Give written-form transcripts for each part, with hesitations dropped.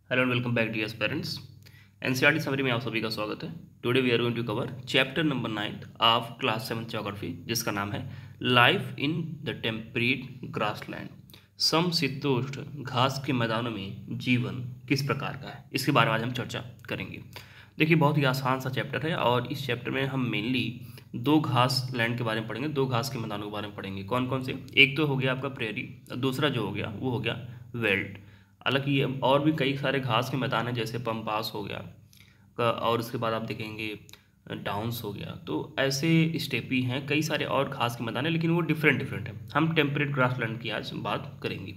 Hello and welcome back dear parents. NCERT summary में आप सभी का स्वागत है। Today we are going to cover chapter number 9 of class 7 geography, जिसका नाम है life in the temperate grassland. समशीतोष्ण घास के मैदानों में जीवन किस प्रकार का है, इसके बारे में आज हम चर्चा करेंगे। देखिए, बहुत ही आसान सा चैप्टर है और इस चैप्टर में हम मेनली दो घास लैंड के बारे में पढ़ेंगे, दो घास के मैदानों के बारे में पढ़ेंगे। कौन कौन से? एक तो हो गया आपका प्रेरी, दूसरा जो हो गया वो हो गया वेल्ड। हालांकि ये और भी कई सारे घास के मैदान हैं, जैसे पम्पास हो गया और उसके बाद आप देखेंगे डाउन्स हो गया। तो ऐसे स्टेपी हैं, कई सारे और घास के मैदान हैं, लेकिन वो डिफरेंट डिफरेंट हैं। हम टेम्परेट ग्रासलैंड की आज बात करेंगे।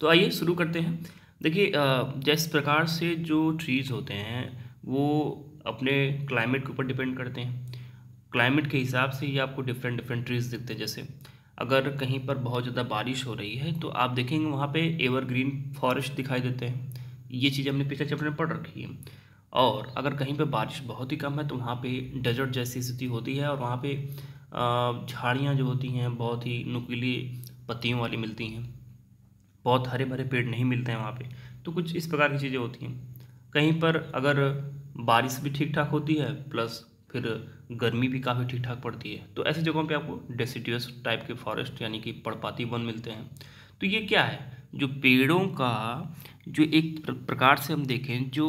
तो आइए शुरू करते हैं। देखिए, जिस प्रकार से जो ट्रीज़ होते हैं वो अपने क्लाइमेट के ऊपर डिपेंड करते हैं। क्लाइमेट के हिसाब से ही आपको डिफरेंट डिफरेंट ट्रीज़ दिखते हैं। जैसे अगर कहीं पर बहुत ज़्यादा बारिश हो रही है तो आप देखेंगे वहाँ पे एवरग्रीन फॉरेस्ट दिखाई देते हैं। ये चीज़ हमने पिछले चैप्टर में पढ़ रखी है। और अगर कहीं पे बारिश बहुत ही कम है तो वहाँ पे डेजर्ट जैसी स्थिति होती है, और वहाँ पे झाड़ियाँ जो होती हैं बहुत ही नुकीली पत्तियों वाली मिलती हैं, बहुत हरे भरे पेड़ नहीं मिलते हैं वहाँ पे। तो कुछ इस प्रकार की चीज़ें होती हैं। कहीं पर अगर बारिश भी ठीक ठाक होती है प्लस फिर गर्मी भी काफ़ी ठीक ठाक पड़ती है, तो ऐसी जगहों पे आपको डेसिडुअस टाइप के फॉरेस्ट यानी कि पर्णपाती वन मिलते हैं। तो ये क्या है, जो पेड़ों का जो एक प्रकार से हम देखें जो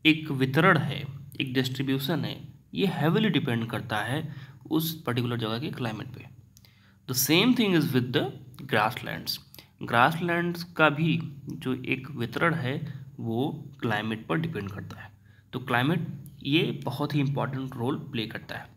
एक वितरण है, एक डिस्ट्रीब्यूशन है, ये हैविली डिपेंड करता है उस पर्टिकुलर जगह के क्लाइमेट पे। The same thing is with the grasslands. Grasslands का भी जो एक वितरण है वो क्लाइमेट पर डिपेंड करता है। तो क्लाइमेट ये बहुत ही इंपॉर्टेंट रोल प्ले करता है।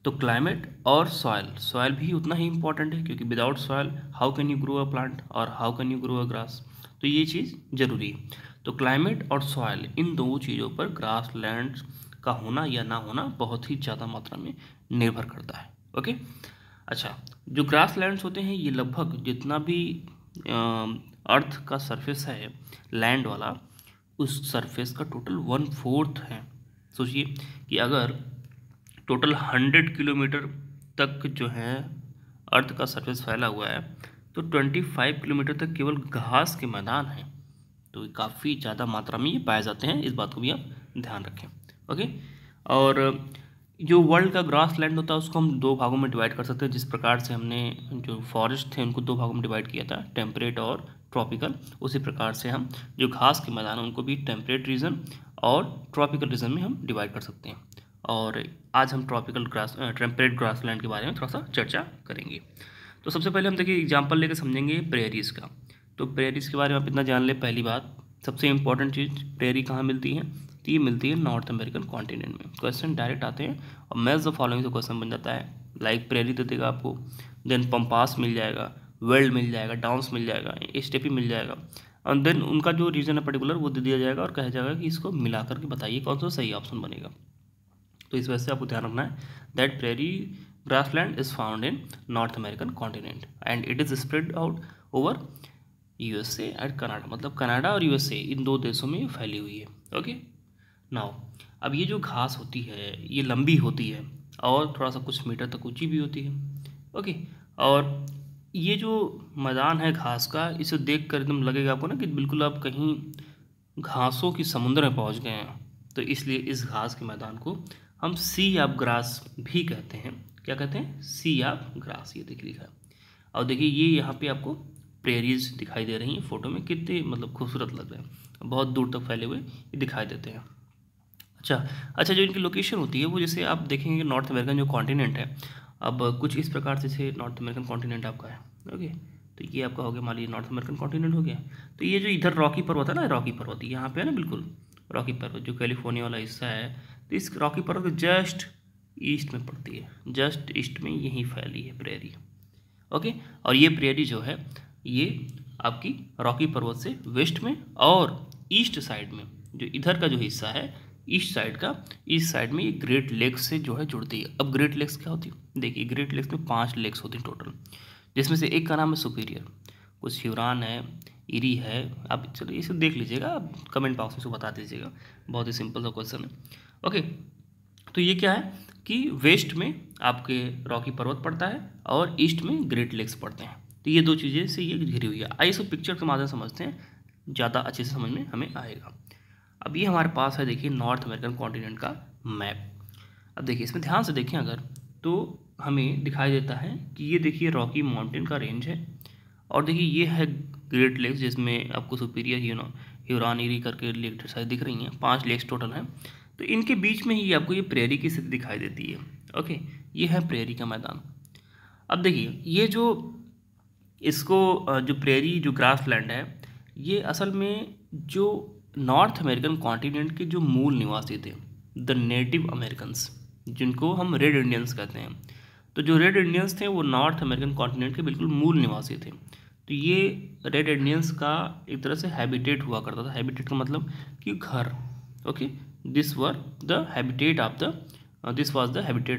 तो क्लाइमेट और सॉयल भी उतना ही इंपॉर्टेंट है, क्योंकि without soil how can you grow a plant और how can you grow a grass. तो ये चीज़ ज़रूरी है। तो क्लाइमेट और सॉयल, इन दो चीज़ों पर ग्रासलैंड्स का होना या ना होना बहुत ही ज़्यादा मात्रा में निर्भर करता है। ओके। अच्छा, जो ग्रासलैंड्स होते हैं ये लगभग जितना भी अर्थ का सरफेस है लैंड वाला, उस सरफेस का टोटल 1/4 है। सोचिए कि अगर टोटल 100 किलोमीटर तक जो है अर्थ का सरफेस फैला हुआ है, तो 25 किलोमीटर तक केवल घास के मैदान हैं। तो काफ़ी ज़्यादा मात्रा में ये पाए जाते हैं, इस बात को भी आप ध्यान रखें। ओके। और जो वर्ल्ड का ग्रास लैंड होता है उसको हम दो भागों में डिवाइड कर सकते हैं। जिस प्रकार से हमने जो फॉरेस्ट थे उनको दो भागों में डिवाइड किया था, टेम्परेट और ट्रॉपिकल, उसी प्रकार से हम जो घास के मैदान हैं उनको भी टेम्परेट रीजन और ट्रॉपिकल रीजन में हम डिवाइड कर सकते हैं। और आज हम टेम्परेट ग्रास लैंड के बारे में थोड़ा सा चर्चा करेंगे। तो सबसे पहले हम देखिए एग्जाम्पल लेकर समझेंगे प्रेयरीज का। तो प्रेयरीज के बारे में आप इतना जान लें। पहली बात, सबसे इंपॉर्टेंट चीज़, प्रेयरी कहाँ मिलती है? तो ये मिलती है नॉर्थ अमेरिकन कॉन्टिनेंट में। क्वेश्चन डायरेक्ट आते हैं और मैच द फॉलोइंग से क्वेश्चन बन जाता है। लाइक प्रेयरी दे देगा आपको, देन पम्पास मिल जाएगा, वेल्ड मिल जाएगा, डाउन्स मिल जाएगा, स्टेपी मिल जाएगा, और देन उनका जो रीजन है पर्टिकुलर वो दे दिया जाएगा और कहा जाएगा कि इसको मिला करके बताइए कौन सा सही ऑप्शन बनेगा। तो इस वजह से आपको ध्यान रखना है that prairie grassland is found in north American continent and it is spread out over USA and Canada. मतलब कनाडा और यूएसए, इन दो देशों में फैली हुई है। ओके। नाउ, अब ये जो घास होती है ये लंबी होती है और थोड़ा सा कुछ मीटर तक ऊंची भी होती है। ओके। और ये जो मैदान है घास का, इसे देख कर एकदम लगेगा आपको ना कि बिल्कुल आप कहीं घासों की समुद्र में पहुंच गए हैं। तो इसलिए इस घास के मैदान को हम सी ऑफ ग्रास भी कहते हैं। क्या कहते हैं? सी ऑफ ग्रास। ये देखिए लिखा है। और देखिए ये यहाँ पे आपको प्रेरीज दिखाई दे रही हैं फोटो में, कितने मतलब खूबसूरत लग रहे हैं, बहुत दूर तक फैले हुए ये दिखाई देते हैं। अच्छा, जो इनकी लोकेशन होती है वो, जैसे आप देखेंगे नॉर्थ अमेरिकन जो कॉन्टिनेंट है, अब कुछ इस प्रकार से नॉर्थ अमेरिकन कॉन्टिनेंट आपका है। ओके। तो ये आपका हो गया, मान लीजिए नॉर्थ अमेरिकन कॉन्टिनेंट हो गया। तो ये जो इधर रॉकी पर्वत है ना, रॉकी पर्वत यहाँ पे है ना, बिल्कुल रॉकी पर्वत जो कैलिफोर्निया वाला हिस्सा है, तो इस रॉकी पर्वत जस्ट ईस्ट में पड़ती है, जस्ट ईस्ट में यहीं फैली है प्रेरी। ओके। और ये प्रेरी जो है ये आपकी रॉकी पर्वत से वेस्ट में और ईस्ट साइड में, जो इधर का जो हिस्सा है ईस्ट साइड का, ईस्ट साइड में ये ग्रेट लेक्स से जो है जुड़ती है। अब ग्रेट लेक्स क्या होती है? देखिए ग्रेट लेक्स में 5 लेक्स होती हैं टोटल, जिसमें से एक का नाम है सुपीरियर, कुछ ह्यूरॉन है, इरी है। आप चलो इसे देख लीजिएगा, आप कमेंट बॉक्स में इसको बता दीजिएगा, बहुत ही सिंपल सा क्वेश्चन है। ओके। तो ये क्या है कि वेस्ट में आपके रॉकी पर्वत पड़ता है और ईस्ट में ग्रेट लेक्स पड़ते हैं। तो ये दो चीज़ें से ये घिरी हुई है। आइए इसको पिक्चर के माध्यम से समझते हैं। ज़्यादा अच्छे से समझ में हमें आएगा। अब ये हमारे पास है, देखिए, नॉर्थ अमेरिकन कॉन्टिनेंट का मैप। अब देखिए इसमें ध्यान से देखें अगर, तो हमें दिखाई देता है कि ये देखिए रॉकी माउंटेन का रेंज है, और देखिए ये है ग्रेट लेक्स, जिसमें आपको सुपीरियर ह्यूरॉन एरी करके लेक शायद दिख रही हैं, 5 लेक्स टोटल हैं। तो इनके बीच में ही आपको ये प्रेरी की स्थिति दिखाई देती है। ओके, ये है प्रेरी का मैदान। अब देखिए ये जो इसको जो प्रेरी जो ग्रास लैंड है, ये असल में जो नॉर्थ अमेरिकन कॉन्टिनेंट के जो मूल निवासी थे, द नेटिव अमेरिकन्स, जिनको हम रेड इंडियंस कहते हैं, तो जो रेड इंडियंस थे वो नॉर्थ अमेरिकन कॉन्टिनेंट के बिल्कुल मूल निवासी थे। तो ये रेड इंडियंस का एक तरह से हैबिटेट हुआ करता था। हैबिटेट का मतलब कि घर। Okay, this was the habitat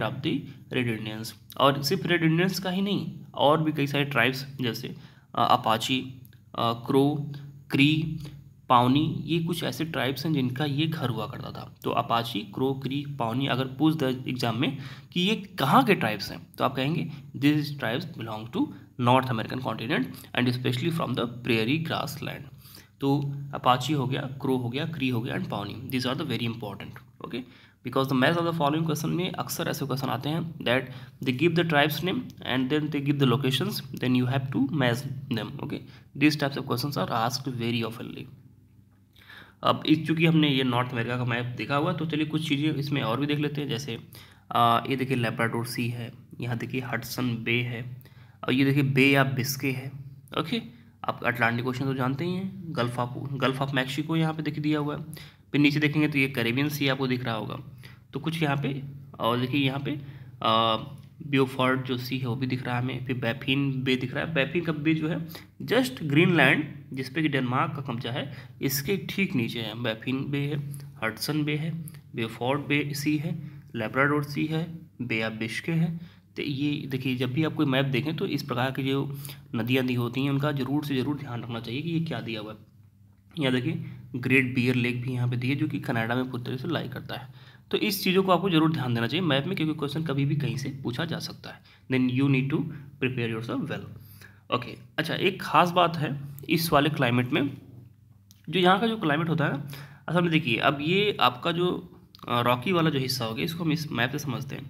of the red Indians. और सिर्फ रेड इंडियंस का ही नहीं, और भी कई सारे ट्राइब्स जैसे अपाची, क्रो, क्री, पावनी, ये कुछ ऐसे ट्राइब्स हैं जिनका ये घर हुआ करता था। तो अपाची, क्रो, क्री, पावनी अगर पूछ दे एग्जाम में कि ये कहाँ के ट्राइब्स हैं, तो आप कहेंगे this tribes belong to north American continent and specially from the prairie grassland. तो अपाची हो गया, क्रो हो गया, क्री हो गया and Pawnee, this are the very important. Okay, because the match of the following question में अक्सर ऐसे क्वेश्चन आते हैं that they give the tribes name and then they give the locations, then you have to match them. Okay, this types of questions are asked very oftenly. अब इस चूँकि हमने ये नॉर्थ अमेरिका का मैप देखा हुआ, तो चलिए कुछ चीज़ें इसमें और भी देख लेते हैं। जैसे ये देखिए लेब्राडोर सी है, यहाँ देखिए हडसन बे है, और ये देखिए बे ऑफ बिस्के है। ओके, आप अटलांटिक ओशन तो जानते ही हैं, गल्फ ऑफ मैक्सिको यहाँ पे देखिए दिया हुआ है। फिर नीचे देखेंगे तो ये कैरेबियन सी आपको दिख रहा होगा। तो कुछ यहाँ पे, और देखिए यहाँ पे ब्योफोर्ट जो सी है वो भी दिख रहा है हमें। फिर बैफिन बे दिख रहा है। बैफिन का बे जो है जस्ट ग्रीनलैंड जिसपे कि डेनमार्क का कब्जा है, इसके ठीक नीचे है। बैफिन बे है, हडसन बे है, ब्योफोर्ट बे सी है, लेब्राडोर सी है, बे ऑफ बिस्के है। तो ये देखिए जब भी आप कोई मैप देखें तो इस प्रकार की जो नदियाँ दी होती हैं उनका जरूर से ज़रूर ध्यान रखना चाहिए कि ये क्या दिया हुआ है। यहाँ देखिए ग्रेट बियर लेक भी यहाँ पे दी है, जो कि कनाडा में पूरी तरह से लाई करता है। तो इस चीज़ों को आपको जरूर ध्यान देना चाहिए मैप में, क्योंकि क्वेश्चन कभी भी कहीं से पूछा जा सकता है। Then you need to prepare yourself well. Okay, अच्छा, एक खास बात है इस वाले क्लाइमेट में, जो यहाँ का जो क्लाइमेट होता है ना, असल में देखिए अब ये आपका जो रॉकी वाला जो हिस्सा हो गया, इसको हम इस मैप से समझते हैं।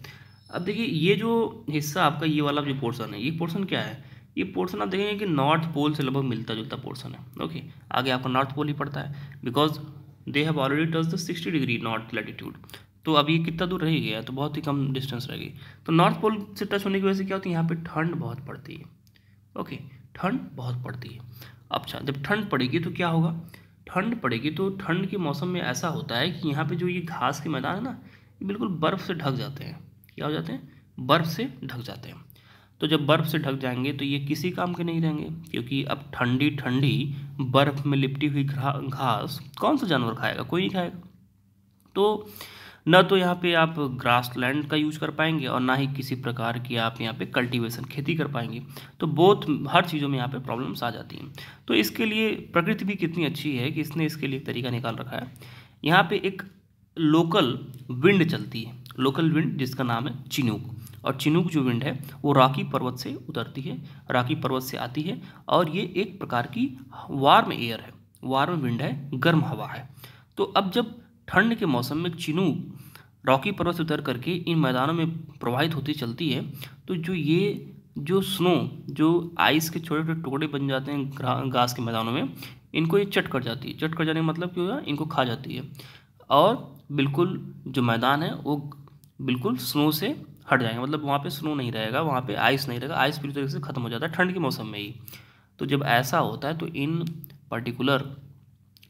अब देखिए ये जो हिस्सा आपका ये वाला जो पोर्शन है, ये पोर्शन क्या है, ये पोर्शन आप देखेंगे कि नॉर्थ पोल से लगभग मिलता जुलता पोर्शन है। ओके, आगे आपका नॉर्थ पोल ही पड़ता है, because they have already touch the 60 degree north latitude. तो अब ये कितना दूर रह गया, तो बहुत ही कम डिस्टेंस रहेगी। तो नॉर्थ पोल से टच होने की वजह से क्या होती है, यहाँ पे ठंड बहुत पड़ती है। ओके, ठंड बहुत पड़ती है। अच्छा, जब ठंड पड़ेगी तो क्या होगा, ठंड पड़ेगी तो ठंड के मौसम में ऐसा होता है कि यहाँ पे जो ये घास के मैदान है ना, ये बिल्कुल बर्फ़ से ढक जाते हैं। क्या हो जाते हैं, बर्फ़ से ढक जाते हैं। तो जब बर्फ़ से ढक जाएंगे तो ये किसी काम के नहीं रहेंगे, क्योंकि अब ठंडी ठंडी बर्फ़ में लिपटी हुई घास कौन सा जानवर खाएगा, कोई नहीं खाएगा। तो न तो यहाँ पे आप ग्रास लैंड का यूज कर पाएंगे और ना ही किसी प्रकार की आप यहाँ पे कल्टीवेशन खेती कर पाएंगे। तो बहुत हर चीज़ों में यहाँ पे प्रॉब्लम्स आ जाती हैं। तो इसके लिए प्रकृति भी कितनी अच्छी है कि इसने इसके लिए एक तरीका निकाल रखा है। यहाँ पे एक लोकल विंड चलती है, लोकल विंड जिसका नाम है चिनूक। और चिनूक जो विंड है वो रॉकी पर्वत से उतरती है, रॉकी पर्वत से आती है, और ये एक प्रकार की वार्म एयर है, वार्म विंड है, गर्म हवा है। तो अब जब ठंड के मौसम में चिनूक रॉकी पर्वत से उतर करके इन मैदानों में प्रवाहित होती चलती है, तो जो स्नो, जो आइस के छोटे छोटे टुकड़े बन जाते हैं घास के मैदानों में, इनको ये चट कर जाती है। चट कर जाने का मतलब क्या होगा, इनको खा जाती है, और बिल्कुल जो मैदान है वो बिल्कुल स्नो से हट जाएगा। मतलब वहाँ पे स्नो नहीं रहेगा, वहाँ पे आइस नहीं रहेगा, आइस पूरी तरीके से ख़त्म हो जाता है ठंड के मौसम में ही। तो जब ऐसा होता है तो इन पर्टिकुलर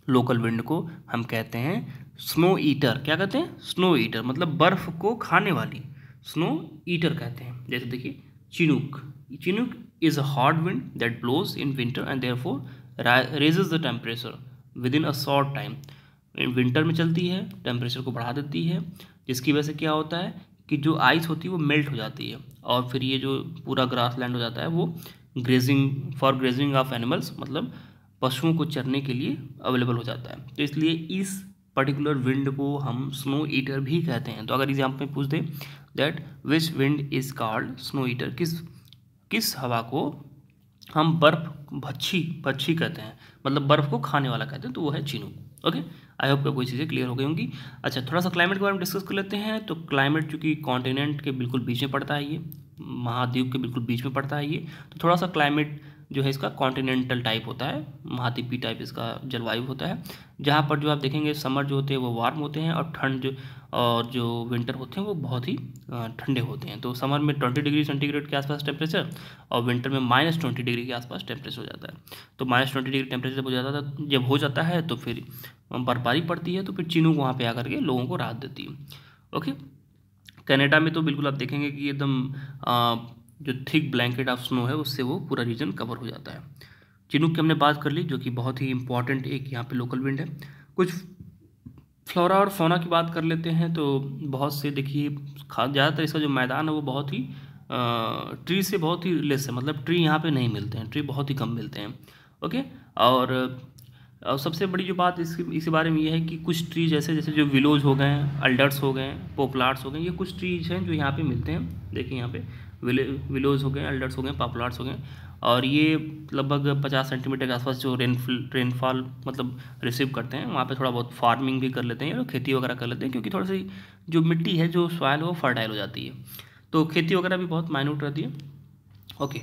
लोकल विंड को हम कहते हैं स्नो ईटर। क्या कहते हैं, स्नो ईटर, मतलब बर्फ़ को खाने वाली, स्नो ईटर कहते हैं। जैसे देखिए Chinook, Chinook is a hot wind that blows in winter and therefore raises the temperature within a short time. Winter में चलती है, टेम्परेचर को बढ़ा देती है, जिसकी वजह से क्या होता है कि जो आइस होती है वो मेल्ट हो जाती है, और फिर ये जो पूरा ग्रास लैंड हो जाता है वो ग्रेजिंग ऑफ एनिमल्स, मतलब पशुओं को चरने के लिए अवेलेबल हो जाता है। तो इसलिए इस पर्टिकुलर विंड को हम स्नो ईटर भी कहते हैं। तो अगर एग्जाम्पल में पूछ दे that which wind is called snow eater, किस हवा को हम बर्फ़ भच्छी भच्छी कहते हैं, मतलब बर्फ़ को खाने वाला कहते हैं, तो वो है चिनूक। ओके, आई होप कोई चीज़ें क्लियर हो गई होंगी। अच्छा, थोड़ा सा क्लाइमेट के बारे में डिस्कस कर लेते हैं। तो क्लाइमेट चूँकि कॉन्टिनेंट के बिल्कुल बीच में पड़ता है, ये महाद्वीप के बिल्कुल बीच में पड़ता है ये, तो थोड़ा सा क्लाइमेट जो है इसका कॉन्टिनेंटल टाइप होता है, महाद्वीपी टाइप इसका जलवायु होता है, जहाँ पर जो आप देखेंगे समर जो होते हैं वो वार्म होते हैं, और जो विंटर होते हैं वो बहुत ही ठंडे होते हैं। तो समर में 20 डिग्री सेंटीग्रेड के आसपास टेम्परेचर, और विंटर में -20 डिग्री के आसपास टेम्परेचर हो जाता है। तो -20 डिग्री टेम्परेचर जब हो जाता है तो फिर बर्फबारी पड़ती है, तो फिर चिनूक वहाँ पे आकर के लोगों को राहत देती है। ओके, कनाडा में तो बिल्कुल आप देखेंगे कि एकदम जो थिक ब्लैंकेट ऑफ स्नो है उससे वो पूरा रीजन कवर हो जाता है। चिनूक की हमने बात कर ली, जो कि बहुत ही इंपॉर्टेंट एक यहाँ पे लोकल विंड है। कुछ फ्लोरा और फौना की बात कर लेते हैं। तो बहुत से देखिए ज़्यादातर इसका जो मैदान है वो बहुत ही ट्री से बहुत ही लेस है, मतलब ट्री यहाँ पे नहीं मिलते हैं, ट्री बहुत ही कम मिलते हैं। ओके, और सबसे बड़ी जो बात इसी बारे में ये है कि कुछ ट्री जैसे जैसे जो विलोज हो गए हैं, अल्डर्स हो गए, पोपलार्स हो गए, ये कुछ ट्रीज हैं जो यहाँ पे मिलते हैं। देखिए यहाँ पे विलोज हो गए, अल्डर्स हो गए, पॉपुलार्स हो गए, और ये लगभग 50 सेंटीमीटर के आसपास जो रेनफॉल मतलब रिसीव करते हैं, वहाँ पे थोड़ा बहुत फार्मिंग भी कर लेते हैं और खेती वगैरह कर लेते हैं, क्योंकि थोड़ी सी जो मिट्टी है, जो सॉइल है, वो फर्टाइल हो जाती है, तो खेती वगैरह भी बहुत माइन्यूट रहती है। ओके,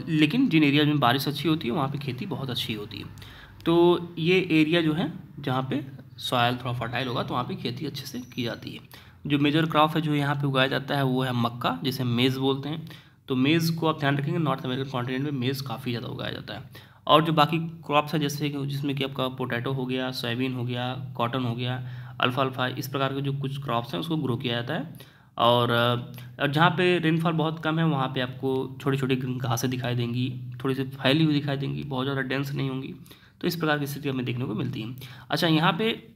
लेकिन जिन एरिया में बारिश अच्छी होती है वहाँ पे खेती बहुत अच्छी होती है। तो ये एरिया जो है जहाँ पे सॉइल थोड़ा फर्टाइल होगा तो वहाँ पे खेती अच्छे से की जाती है। जो मेजर क्रॉप है जो यहाँ पे उगाया जाता है वो है मक्का, जिसे मेज़ बोलते हैं। तो मेज़ को आप ध्यान रखेंगे, नॉर्थ अमेरिकन कॉन्टिनेंट में मेज़ काफ़ी ज़्यादा उगाया जाता है। और जो बाकी क्रॉप्स है जैसे कि जिसमें कि आपका पोटैटो हो गया, सोयाबीन हो गया, कॉटन हो गया, अल्फाल्फा, इस प्रकार के जो कुछ क्रॉप्स हैं उसको ग्रो किया जाता है। और जहाँ पे रेनफॉल बहुत कम है वहाँ पे आपको छोटी छोटी घासें दिखाई देंगी, थोड़ी सी फैली हुई दिखाई देंगी, बहुत ज़्यादा डेंस नहीं होंगी। तो इस प्रकार की स्थिति हमें देखने को मिलती है। अच्छा, यहाँ पे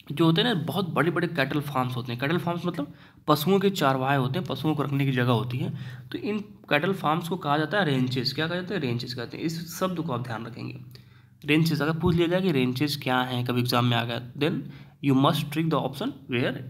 जो होते हैं ना, बहुत बड़े बड़े कैटल फार्म्स होते हैं। कैटल फार्म्स मतलब पशुओं के चारवाए होते हैं, पशुओं को रखने की जगह होती है। तो इन कैटल फार्म्स को कहा जाता है रेंचेस। क्या कहा जाता है? रेंचेस कहते हैं। इस शब्द को आप ध्यान रखेंगे, रेंचेस। अगर पूछ लिया जाए कि रेंचेस क्या हैं, कभी एग्जाम में आ गया, then you must trick the option where,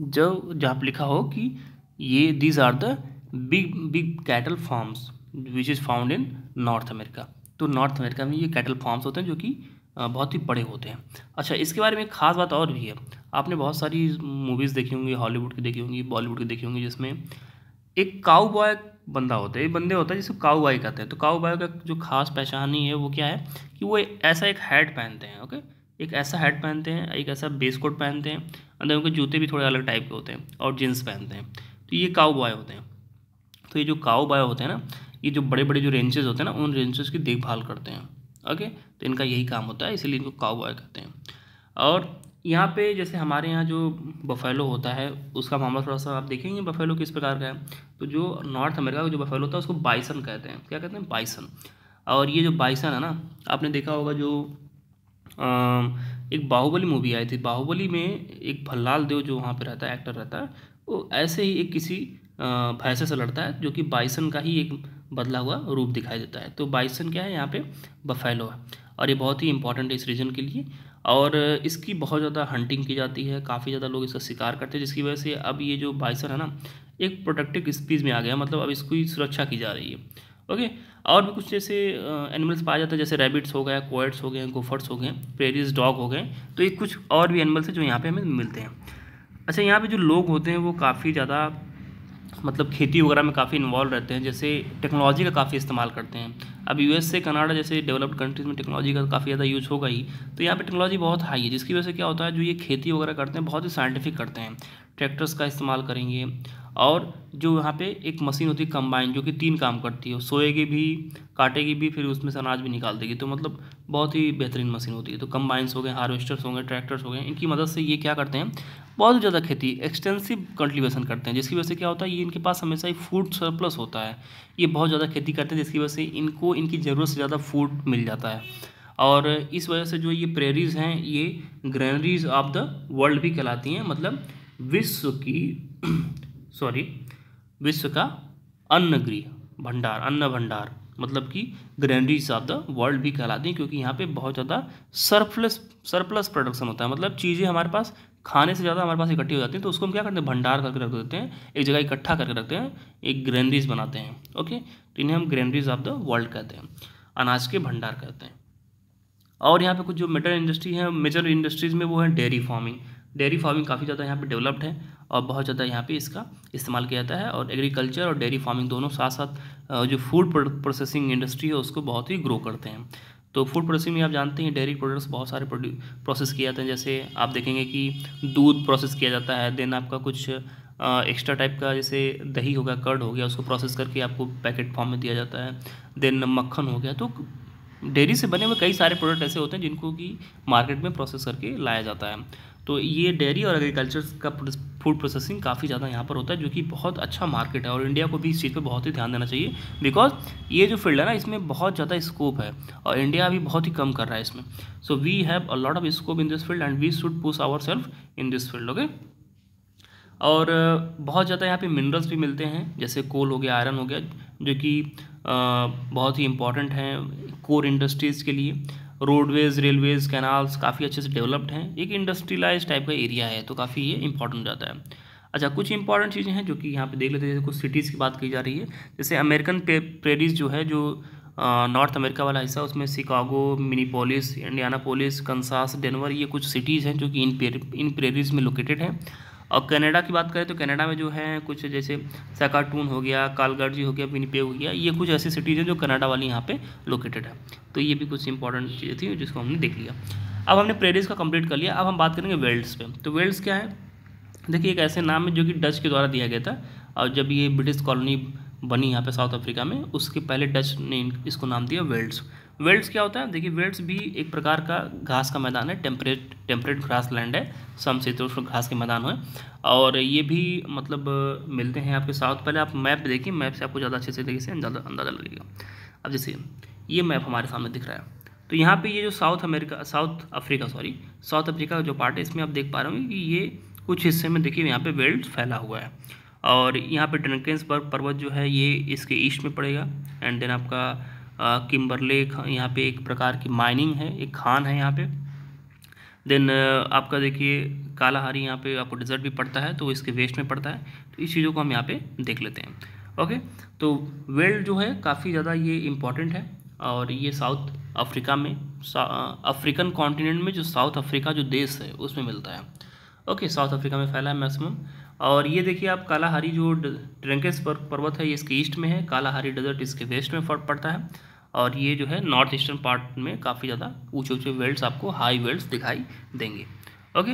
जो जहाँ पर लिखा हो कि ये these are the big big cattle farms which is found in North America. तो नॉर्थ अमेरिका में ये कैटल फार्म्स होते हैं जो कि बहुत ही बड़े होते हैं। अच्छा, इसके बारे में एक खास बात और भी है। आपने बहुत सारी मूवीज़ देखी होंगी, हॉलीवुड की देखी होंगी, बॉलीवुड की देखी होंगी, जिसमें एक काऊ बॉय बंदा होता है, एक बंदे होता है जिसको काऊ बॉय कहते हैं। तो काऊ बॉय का जो खास पहचान ही है वो क्या है कि वो ऐसा एक हैट पहनते हैं। ओके, एक ऐसा हैट पहनते हैं, एक ऐसा बेस कोट पहनते हैं, अंदर उनके जूते भी थोड़े अलग टाइप के होते हैं, और जीन्स पहनते हैं। तो ये काऊ बॉय होते हैं। तो ये जो काऊ बॉय होते हैं ना, ये जो बड़े बड़े जो रेंचेस होते हैं ना, उन रेंचेस की देखभाल करते हैं। ओके, तो इनका यही काम होता है, इसीलिए इनको काऊ बॉय कहते हैं। और यहाँ पे जैसे हमारे यहाँ जो बफेलो होता है उसका मामला थोड़ा सा आप देखेंगे बफेलो किस प्रकार का है। तो जो नॉर्थ अमेरिका का जो बफेलो होता है उसको बाइसन कहते हैं। क्या कहते हैं? बाइसन। और ये जो बाइसन है ना, आपने देखा होगा जो एक बाहुबली मूवी आई थी, बाहुबली में एक भल्लाल देव जो वहाँ पे रहता है, एक्टर रहता है, वो ऐसे ही एक किसी भैंसे से लड़ता है, जो कि बाइसन का ही एक बदला हुआ रूप दिखाई देता है। तो बाइसन क्या है? यहाँ पे बफेलो है, और ये बहुत ही इंपॉर्टेंट है इस रीजन के लिए। और इसकी बहुत ज़्यादा हंटिंग की जाती है, काफ़ी ज़्यादा लोग इसका शिकार करते हैं, जिसकी वजह से अब ये जो बाइसन है ना, एक प्रोटेक्टिव स्पीसीज में आ गया, मतलब अब इसकी सुरक्षा की जा रही है। ओके, और भी कुछ जैसे एनिमल्स पाए जाते हैं, जैसे रैबिट्स हो गए, कोएट्स हो गए, गोफर्स हो गए, प्रेरीज डॉग हो गए। तो ये कुछ और भी एनिमल्स हैं जो यहाँ पे हमें मिलते हैं। अच्छा, यहाँ पे जो लोग होते हैं वो काफ़ी ज़्यादा मतलब खेती वगैरह में काफ़ी इन्वॉल्व रहते हैं, जैसे टेक्नोलॉजी का काफ़ी इस्तेमाल करते हैं। अब यूएस से कनाडा जैसे डेवलप्ड कंट्रीज़ में टेक्नोलॉजी का काफ़ी ज़्यादा यूज़ होगा ही, तो यहाँ पे टेक्नोलॉजी बहुत हाई है, जिसकी वजह से क्या होता है, जो ये खेती वगैरह करते हैं बहुत ही साइंटिफिक करते हैं। ट्रैक्टर्स का इस्तेमाल करेंगे, और जो यहाँ पे एक मशीन होती है कंबाइन, जो कि 3 काम करती है, सोएगी भी, काटेगी भी, फिर उसमें से अनाज भी निकाल देगी। तो मतलब बहुत ही बेहतरीन मशीन होती है। तो कंबाइंस हो गए, हार्वेस्टर्स हो गए, ट्रैक्टर्स हो गए, इनकी मदद से ये क्या करते हैं, बहुत ज़्यादा खेती एक्सटेंसिव कल्टीवेशन करते हैं, जिसकी वजह से क्या होता है, ये इनके पास हमेशा ही फूड सरप्लस होता है। ये बहुत ज़्यादा खेती करते हैं, जिसकी वजह से इनको इनकी ज़रूरत से ज़्यादा फूड मिल जाता है। और इस वजह से जो ये प्रेरीज हैं, ये ग्रेनरीज ऑफ द वर्ल्ड भी कहलाती हैं, मतलब विश्व की विश्व का अन्नगृह भंडार, अन्न भंडार, मतलब कि ग्रेनरीज ऑफ द वर्ल्ड भी कहलाती हैं, क्योंकि यहाँ पे बहुत ज़्यादा सरप्लस प्रोडक्शन होता है, मतलब चीज़ें हमारे पास खाने से ज़्यादा हमारे पास इकट्ठी हो जाती हैं, तो उसको हम क्या करते हैं, भंडार करके रख देते हैं, एक जगह इकट्ठा करके रखते हैं, एक ग्रेनरीज बनाते हैं। ओके, तो इन्हें हम ग्रेनरीज ऑफ द वर्ल्ड कहते हैं, अनाज के भंडार कहते हैं। और यहाँ पे कुछ जो मेजर इंडस्ट्रीज़ में वो है डेयरी फार्मिंग। डेयरी फार्मिंग काफ़ी ज़्यादा यहाँ पे डेवलप्ड है और बहुत ज़्यादा यहाँ पे इसका इस्तेमाल किया जाता है। और एग्रीकल्चर और डेयरी फार्मिंग दोनों साथ साथ जो फूड प्रोसेसिंग इंडस्ट्री है उसको बहुत ही ग्रो करते हैं। तो फूड प्रोसेसिंग में आप जानते हैं डेयरी प्रोडक्ट्स बहुत सारे प्रोसेस किए जाते हैं। जैसे आप देखेंगे कि दूध प्रोसेस किया जाता है, देन आपका कुछ एक्स्ट्रा टाइप का जैसे दही हो गया, कर्ड हो गया, उसको प्रोसेस करके आपको पैकेट फॉर्म में दिया जाता है। देन मक्खन हो गया। तो डेयरी से बने हुए कई सारे प्रोडक्ट ऐसे होते हैं जिनको कि मार्केट में प्रोसेस करके लाया जाता है। तो ये डेयरी और एग्रीकल्चर का फूड प्रोसेसिंग काफ़ी ज़्यादा यहाँ पर होता है, जो कि बहुत अच्छा मार्केट है और इंडिया को भी इस चीज़ पे बहुत ही ध्यान देना चाहिए, बिकॉज ये जो फील्ड है ना इसमें बहुत ज़्यादा स्कोप है और इंडिया अभी बहुत ही कम कर रहा है इसमें। So we have a lot of scope in this field and we should push our self in this field. Okay, और बहुत ज़्यादा यहाँ पे मिनरल्स भी मिलते हैं, जैसे कोल हो गया, आयरन हो गया, जो कि बहुत ही इम्पॉर्टेंट हैं कोर इंडस्ट्रीज़ के लिए। रोडवेज़, रेलवेज़, कैनाल्स काफ़ी अच्छे से डेवलप्ड हैं, एक इंडस्ट्रियलाइज टाइप का एरिया है, तो काफ़ी ये इंपॉर्टेंट हो जाता है। अच्छा, कुछ इंपॉर्टेंट चीज़ें हैं जो कि यहाँ पे देख लेते हैं। जैसे कुछ सिटीज़ की बात की जा रही है, जैसे अमेरिकन प्रेरीज जो है, जो नॉर्थ अमेरिका वाला हिस्सा, उसमें शिकागो, मिनीपोलिस, इंडियानापोलिस, कंसास, डेनवर, ये कुछ सिटीज़ हैं जो कि इन प्रेरीज में लोकेटेड हैं। और कनाडा की बात करें तो कनाडा में जो है कुछ जैसे सैकाटून हो गया, कालगार्जी हो गया, विनिपेग हो गया, ये कुछ ऐसी सिटीज़ हैं जो कनाडा वाली यहाँ पे लोकेटेड है। तो ये भी कुछ इंपॉर्टेंट चीज़ें थी जिसको हमने देख लिया। अब हमने प्रेरीज का कंप्लीट कर लिया, अब हम बात करेंगे वेल्ड्स पे। तो वेल्ड्स क्या है, देखिए एक ऐसे नाम है जो कि डच के द्वारा दिया गया था, और जब ये ब्रिटिश कॉलोनी बनी यहाँ पे साउथ अफ्रीका में, उसके पहले डच ने इसको नाम दिया वेल्ड्स। वेल्ड्स क्या होता है, देखिए वेल्ड्स भी एक प्रकार का घास का मैदान है, टेम्परेट ग्रास लैंड है, समशीतोष्ण घास के मैदान है। और ये भी मतलब मिलते हैं आपके साउथ। पहले आप मैप देखिए, मैप से आपको ज़्यादा अच्छे से देखिए अंदाज़ा लगेगा। अब जैसे ये मैप हमारे सामने दिख रहा है, तो यहाँ पे ये जो साउथ अफ्रीका का जो पार्ट है, इसमें आप देख पा रहे होंगे कि ये कुछ हिस्से में देखिए यहाँ पे वेल्ड्स फैला हुआ है। और यहाँ पे ड्रंकेन्सबर्ग पर्वत जो है ये इसके ईस्ट में पड़ेगा। एंड देन आपका किम्बरले यहाँ पे एक प्रकार की माइनिंग है, एक खान है यहाँ पे। देन आपका देखिए कालाहारी, यहाँ पे आपको डिजर्ट भी पड़ता है, तो इसके वेस्ट में पड़ता है। तो इस चीज़ों को हम यहाँ पे देख लेते हैं। ओके, तो वेल्ड जो है काफ़ी ज़्यादा ये इम्पॉर्टेंट है, और ये साउथ अफ्रीका में, अफ्रीकन कॉन्टिनेंट में जो साउथ अफ्रीका जो देश है उसमें मिलता है। ओके, साउथ अफ्रीका में फैला है मैक्सिमम। और ये देखिए आप कालाहारी जो ड्रंकेन्सबर्ग पर्वत है ये इसके ईस्ट में है, कालाहारी डेजर्ट इसके वेस्ट में पड़ता है। और ये जो है नॉर्थ ईस्टर्न पार्ट में काफ़ी ज़्यादा ऊंचे वेल्ड्स, आपको हाई वेल्ड्स दिखाई देंगे। ओके,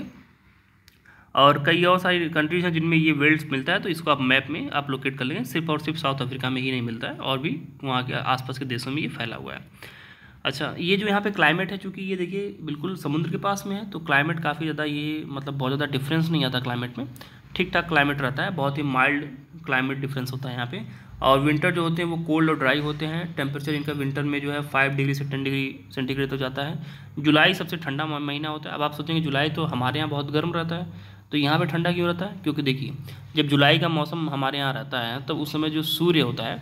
और कई और सारी कंट्रीज हैं जिनमें ये वेल्ड्स मिलता है, तो इसको आप मैप में आप लोकेट कर लेंगे। सिर्फ और सिर्फ साउथ अफ्रीका में ही नहीं मिलता है, और भी वहाँ के आसपास के देशों में ये फैला हुआ है। अच्छा, ये जो यहाँ पे क्लाइमेट है, चूँकि ये देखिए बिल्कुल समुद्र के पास में है, तो क्लाइमेट काफ़ी ज़्यादा ये मतलब बहुत ज़्यादा डिफरेंस नहीं आता क्लाइमेट में, ठीक ठाक क्लाइमेट रहता है, बहुत ही माइल्ड क्लाइमेट डिफरेंस होता है यहाँ पे। और विंटर जो होते हैं वो कोल्ड और ड्राई होते हैं। टेम्परेचर इनका विंटर में जो है 5 डिग्री से 10 डिग्री सेंटीग्रेड हो जाता है। जुलाई सबसे ठंडा महीना होता है। अब आप सोचेंगे जुलाई तो हमारे यहाँ बहुत गर्म रहता है, तो यहाँ पे ठंडा क्यों रहता है? क्योंकि देखिए जब जुलाई का मौसम हमारे यहाँ रहता है, तब उस समय जो सूर्य होता है,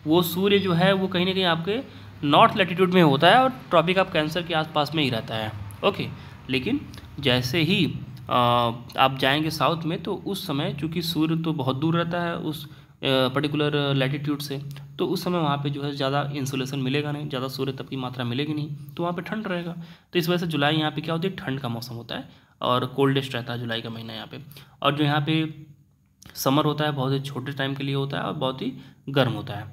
वो सूर्य जो है वो कहीं ना कहीं आपके नॉर्थ लैटिट्यूड में होता है और ट्रॉपिक ऑफ कैंसर के आसपास में ही रहता है। ओके, लेकिन जैसे ही आप जाएंगे साउथ में, तो उस समय चूँकि सूर्य तो बहुत दूर रहता है उस पर्टिकुलर लैटिट्यूड से, तो उस समय वहाँ पे जो है ज़्यादा इंसुलेशन मिलेगा नहीं, ज़्यादा सूर्य तप की मात्रा मिलेगी नहीं, तो वहाँ पे ठंड रहेगा। तो इस वजह से जुलाई यहाँ पे क्या होती है, ठंड का मौसम होता है और कोल्डेस्ट रहता है जुलाई का महीना यहाँ पे। और जो यहाँ पे समर होता है बहुत ही छोटे टाइम के लिए होता है और बहुत ही गर्म होता है।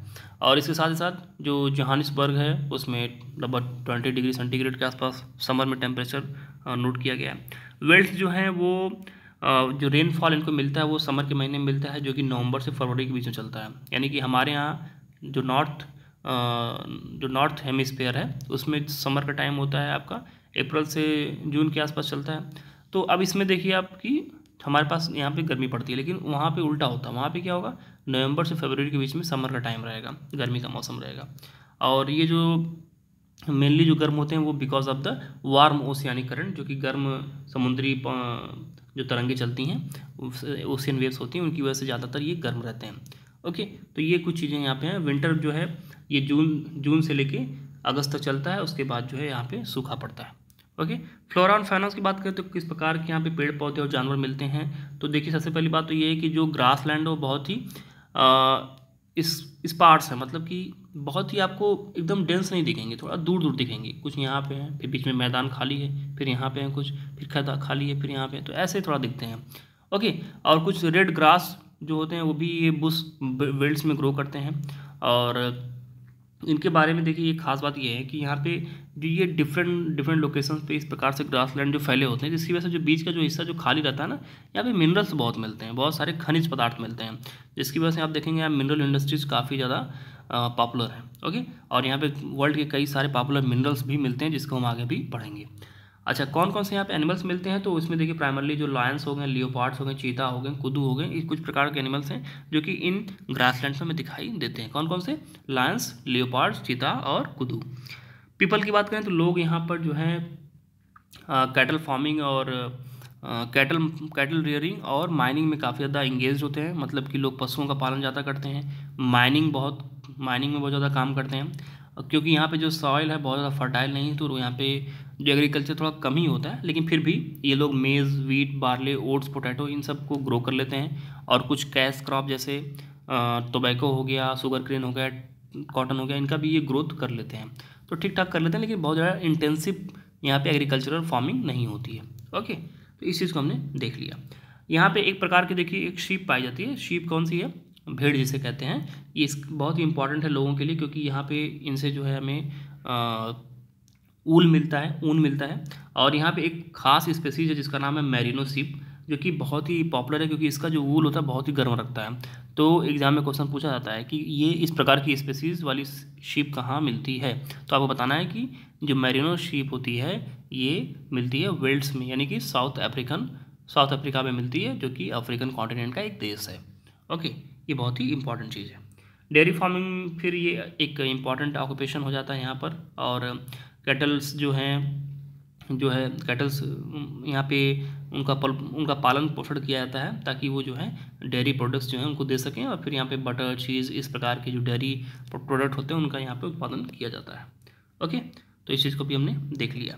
और इसके साथ ही साथ जो जोहानिसबर्ग है उसमें लगभग 20 डिग्री सेंटीग्रेड के आसपास समर में टेम्परेचर नोट किया गया है। वेल्स जो हैं वो जो रेनफॉल इनको मिलता है वो समर के महीने में मिलता है, जो कि नवंबर से फरवरी के बीच में चलता है। यानी कि हमारे यहाँ जो नॉर्थ हेमिस्फेयर है उसमें समर का टाइम होता है आपका अप्रैल से जून के आसपास चलता है। तो अब इसमें देखिए आपकी हमारे पास यहाँ पे गर्मी पड़ती है, लेकिन वहाँ पे उल्टा होता है। वहाँ पे क्या होगा, नवंबर से फरवरी के बीच में समर का टाइम रहेगा, गर्मी का मौसम रहेगा। और ये जो मेनली जो गर्म होते हैं वो because of the warm oceanic current, जो कि गर्म समुद्री जो तरंगे चलती हैं, ओशियन वेव्स होती हैं, उनकी वजह से ज़्यादातर ये गर्म रहते हैं। ओके, तो ये कुछ चीज़ें यहाँ पे हैं। विंटर जो है ये जून से लेके अगस्त तक चलता है, उसके बाद जो है यहाँ पे सूखा पड़ता है। ओके, फ्लोरा और फौना की बात करें तो किस प्रकार के यहाँ पे पेड़ पौधे और जानवर मिलते हैं। तो देखिए सबसे पहली बात तो ये है कि जो ग्रास लैंड है वो बहुत ही इस पार्ट्स है, मतलब कि बहुत ही आपको एकदम डेंस नहीं दिखेंगे, थोड़ा दूर दूर दिखेंगे। कुछ यहाँ पे हैं, फिर बीच में मैदान खाली है, फिर यहाँ पे हैं कुछ, फिर खदा खाली है, फिर यहाँ पे, तो ऐसे थोड़ा दिखते हैं। ओके, और कुछ रेड ग्रास जो होते हैं वो भी ये बुश बेल्ट्स में ग्रो करते हैं। और इनके बारे में देखिए, ये खास बात ये है कि यहाँ पे जो ये डिफरेंट लोकेशंस पे इस प्रकार से ग्रासलैंड जो फैले होते हैं, जिसकी वजह से जो बीच का जो हिस्सा जो खाली रहता है ना, यहाँ पे मिनरल्स बहुत मिलते हैं, बहुत सारे खनिज पदार्थ मिलते हैं, जिसकी वजह से आप देखेंगे यहाँ मिनरल इंडस्ट्रीज काफ़ी ज़्यादा पॉपुलर है। ओके, और यहाँ पे वर्ल्ड के कई सारे पॉपुलर मिनरल्स भी मिलते हैं, जिसको हम आगे भी पढ़ेंगे। अच्छा, कौन कौन से यहाँ पे एनिमल्स मिलते हैं, तो इसमें देखिए प्राइमरली जो लायंस हो गए, लियोपार्ड्स हो गए, चीता हो गए, कुदू हो गए, ये कुछ प्रकार के एनिमल्स हैं जो कि इन ग्रासलैंड्स में हमें दिखाई देते हैं। कौन कौन से? लायंस, लियोपार्ड्स, चीता और कुदू। पीपल की बात करें तो लोग यहाँ पर जो है कैटल फार्मिंग और कैटल रियरिंग और माइनिंग में काफ़ी ज़्यादा इंगेज होते हैं, मतलब कि लोग पशुओं का पालन ज़्यादा करते हैं, माइनिंग में बहुत ज़्यादा काम करते हैं, क्योंकि यहाँ पे जो सॉइल है बहुत ज़्यादा फर्टाइल नहीं, तो यहाँ पे जो एग्रीकल्चर थोड़ा कम ही होता है, लेकिन फिर भी ये लोग मेज़, वीट, बार्ले, ओट्स, पोटैटो इन सब को ग्रो कर लेते हैं। और कुछ कैश क्रॉप जैसे टोबैको हो गया, शुगर केन हो गया, कॉटन हो गया, इनका भी ये ग्रोथ कर लेते हैं, तो ठीक ठाक कर लेते हैं, लेकिन बहुत ज़्यादा इंटेंसिव यहाँ पे एग्रीकल्चरल फार्मिंग नहीं होती है। ओके, तो इस चीज़ को हमने देख लिया। यहाँ पे एक प्रकार की देखिए एक शीप पाई जाती है। शीप कौन सी है? भेड़ जिसे कहते हैं। ये बहुत ही इंपॉर्टेंट है लोगों के लिए, क्योंकि यहाँ पे इनसे जो है हमें ऊन मिलता है। और यहाँ पे एक खास स्पेसीज है जिसका नाम है मेरिनो शीप, जो कि बहुत ही पॉपुलर है, क्योंकि इसका जो वूल होता है बहुत ही गर्म रखता है। तो एग्जाम में क्वेश्चन पूछा जाता है कि ये इस प्रकार की स्पेसीज वाली शीप कहाँ मिलती है, तो आपको बताना है कि जो मेरिनो शीप होती है ये मिलती है वेल्स में, यानी कि साउथ अफ्रीका में मिलती है, जो कि अफ्रीकन कॉन्टिनेंट का एक देश है। ओके, ये बहुत ही इंपॉर्टेंट चीज़ है। डेयरी फार्मिंग फिर ये एक इम्पॉर्टेंट ऑक्यूपेशन हो जाता है यहाँ पर। और कैटल्स जो है कैटल्स यहाँ पे उनका पालन पोषण किया जाता है, ताकि वो जो है डेयरी प्रोडक्ट्स जो हैं उनको दे सकें, और फिर यहाँ पे बटर, चीज़, इस प्रकार के जो डेयरी प्रोडक्ट होते हैं उनका यहाँ पे उत्पादन किया जाता है। ओके, तो इस चीज़ को भी हमने देख लिया।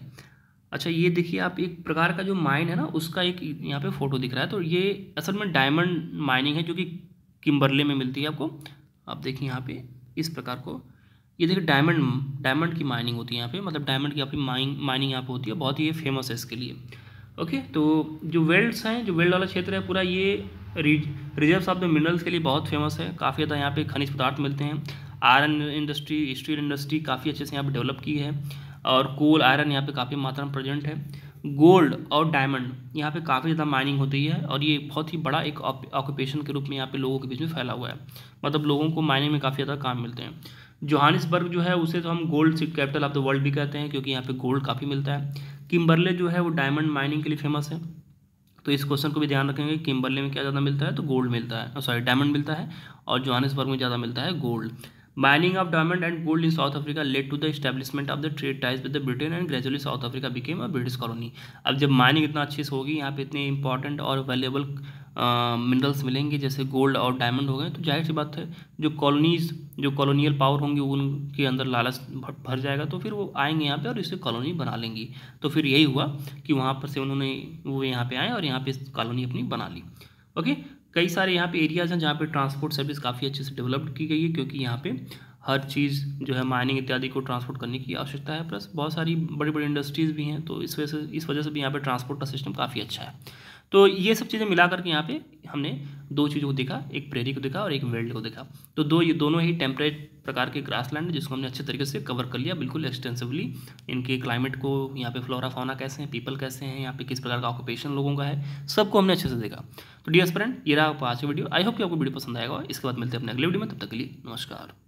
अच्छा, ये देखिए आप, एक प्रकार का जो माइन है ना, उसका एक यहाँ पे फोटो दिख रहा है, तो ये असल में डायमंड माइनिंग है, जो कि किम्बरले में मिलती है आपको। आप देखिए यहाँ पे इस प्रकार को, ये देखिए डायमंड की माइनिंग होती है यहाँ पे, मतलब डायमंड की आपकी माइनिंग यहाँ पे होती है, बहुत ही ये फेमस है इसके लिए। ओके, तो जो वेल्ड्स हैं, जो वेल्ड वाला क्षेत्र है पूरा, ये रिजर्व्स ऑफ द मिनरल्स के लिए बहुत फेमस है। काफ़ी ज़्यादा यहाँ पे खनिज पदार्थ मिलते हैं। आयरन इंडस्ट्री, स्टील इंडस्ट्री काफ़ी अच्छे से यहाँ पे डेवलप की है, और कोल, आयरन यहाँ पे काफ़ी मात्रा में प्रेजेंट है। गोल्ड और डायमंड यहाँ पे काफ़ी ज़्यादा माइनिंग होती है, और ये बहुत ही बड़ा एक ऑक्यूपेशन के रूप में यहाँ पे लोगों के बीच में फैला हुआ है, मतलब लोगों को माइनिंग में काफ़ी ज़्यादा काम मिलते हैं। जोहानिसबर्ग जो है उसे तो हम gold capital of the world भी कहते हैं, क्योंकि यहाँ पे गोल्ड काफ़ी मिलता है। किम्बरले जो है वो डायमंड माइनिंग के लिए फेमस है, तो इस क्वेश्चन को भी ध्यान रखेंगे। किम्बरले में क्या ज़्यादा मिलता है, तो गोल्ड मिलता है, डायमंड मिलता है, और जोहानिसबर्ग में ज़्यादा मिलता है gold. Mining of diamond and gold in South Africa led to the establishment of the trade ties with the Britain, and gradually South Africa became a British colony. अब जब माइनिंग इतना अच्छे से होगी, यहाँ पे इतने इंपॉर्टेंट और वैल्यूएबल मिनरल्स मिलेंगे जैसे गोल्ड और डायमंड हो गए, तो जाहिर सी बात है जो कॉलोनियल पावर होंगे उनके अंदर लालच भर जाएगा, तो फिर वो आएंगे यहाँ पे और इससे कॉलोनी बना लेंगी। तो फिर यही हुआ कि वहाँ पर से वो यहाँ पे आए और यहाँ पे कॉलोनी अपनी बना ली। ओके, कई सारे यहाँ पे एरियाज़ हैं जहाँ पे ट्रांसपोर्ट सर्विस काफ़ी अच्छे से डेवलप की गई है, क्योंकि यहाँ पे हर चीज़ जो है माइनिंग इत्यादि को ट्रांसपोर्ट करने की आवश्यकता है, प्लस बहुत सारी बड़ी बड़ी इंडस्ट्रीज़ भी हैं, तो इस वजह से भी यहाँ पे ट्रांसपोर्ट का सिस्टम काफ़ी अच्छा है। तो ये सब चीज़ें मिला करके यहाँ पे हमने दो चीज़ों को देखा, एक प्रेरी को देखा और एक वेल्ड को देखा। तो ये दोनों ही टेम्परेट प्रकार के ग्रासलैंड है, जिसको हमने अच्छे तरीके से कवर कर लिया, बिल्कुल एक्सटेंसिवली। इनके क्लाइमेट को, यहाँ पे फ्लोरा फाउना कैसे हैं, पीपल कैसे हैं, यहाँ पे किस प्रकार का ऑक्यूपेशन लोगों का है, सबको हमने अच्छे से देखा। तो डियर फ्रेंड, ये रहा आज की वीडियो। आई होप कि आपको वीडियो पसंद आएगा। इसके बाद मिलते हैं अपने अगले वीडियो में, तब तक के लिए नमस्कार।